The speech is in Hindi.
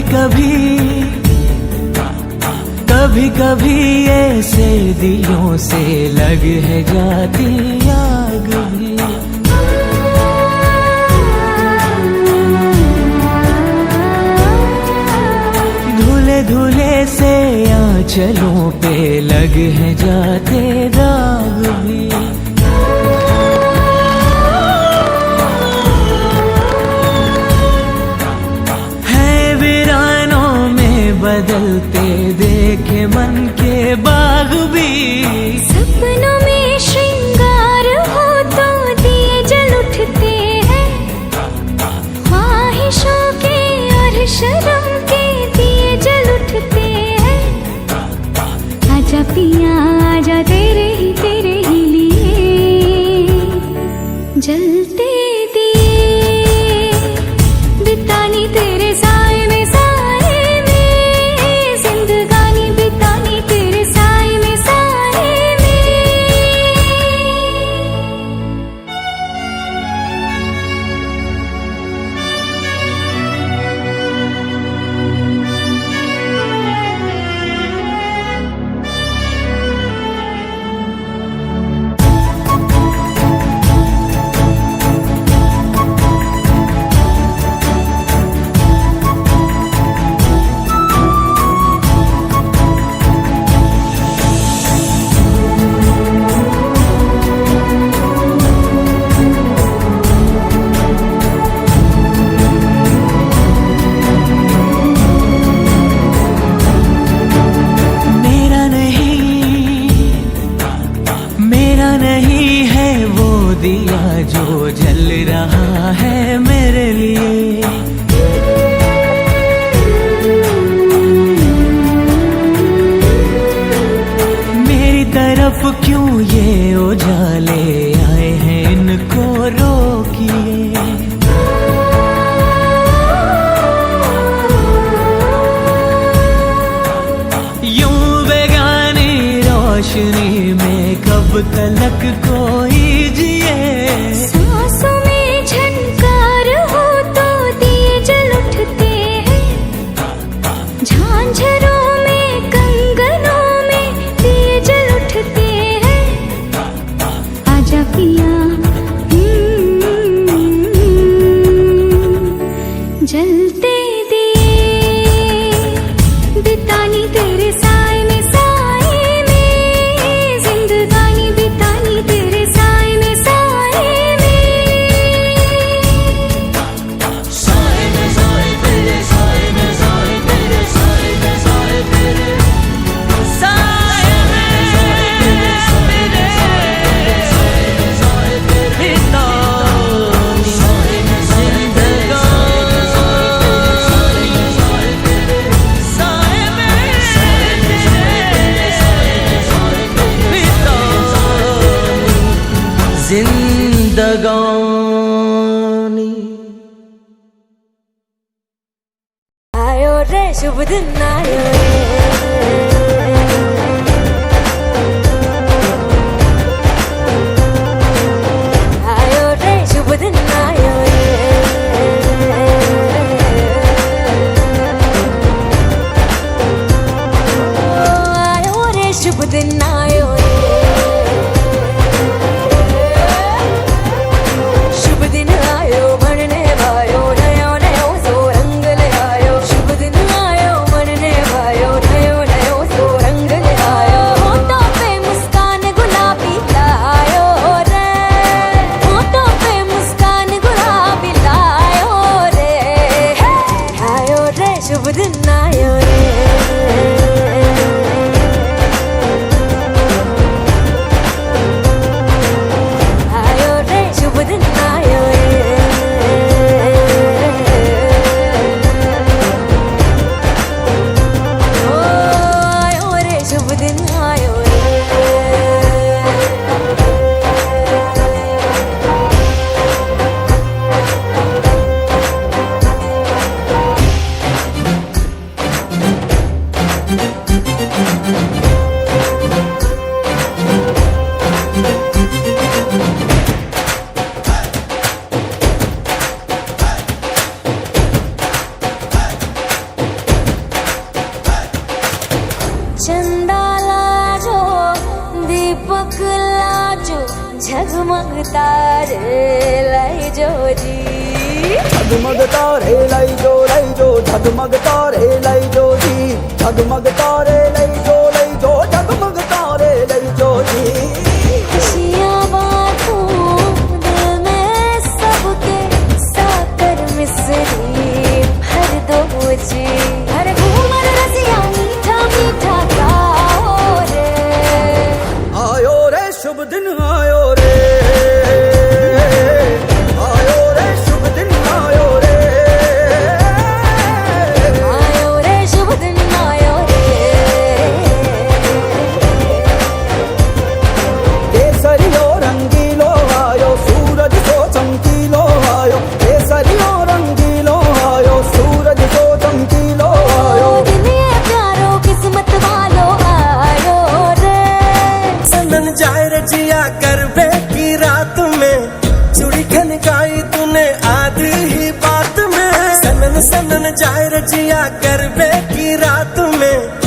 कभी कभी ऐसे दिलों से लग है जाती आग भी। धुले धुले से आंचलों पे लग है जाते दाग भी। बदलते देखे मन के बाग भी। सपनों में श्रृंगार हो तो दिए जल उठते हैं। ख्वाहिशों के और शर्म के दिए जल उठते हैं। आजा पिया आजा तेरे ही लिए जलते दिए बितानी तेरे साए में दिया जो जल रहा है मेरे लिए। मेरी तरफ क्यों ये उजाले आए हैं, इनको रोकिए। यूं बेगानी रोशनी में कब तलक कोई सांसों में झनकार हो तो दिए जल उठते हैं। झांझरों में कंगनों में दिए जल उठते हैं। आजा पिया जलते दिए बितानी तेरे साए में जिंदगानी बितानी तेरे साए में जिंदगानी। आयो रे शुभ दिन आयो रे। आयो रे शुभ दिन आयो रे। आयो रे शुभ दिन आयो रे। शुभ दिन आयो रे। चंदा लाजो दीपक लाजो झगमग तारे लाई जो जी झगमग तारे लाई जो झगमग तारे लाई जो जी झगमग तारे लाई जो झगमग तारे लाई जो जी खुशियाँ बांटूं दिल में सबके साकर मिसरी भर दो जी हर घूमर रसिया मीठा मीठा गाओ रे आयो रे शुभ दिन आयो रे शुभ दिन आयो रे आयो रे शुभ दिन आयो रे केसरियो रंगीलो आयो सूरज को चमकीलो आयो केसरियो रंगीलो आयो सूरज को चमकीलो आयो दिन ये प्यारो किस्मत वालो आयो रे सनन जाए रजिया करबे की रात में चूड़ी खनकाई तूने आधी ही बात में सनन सनन जाए रजिया करबे की रात में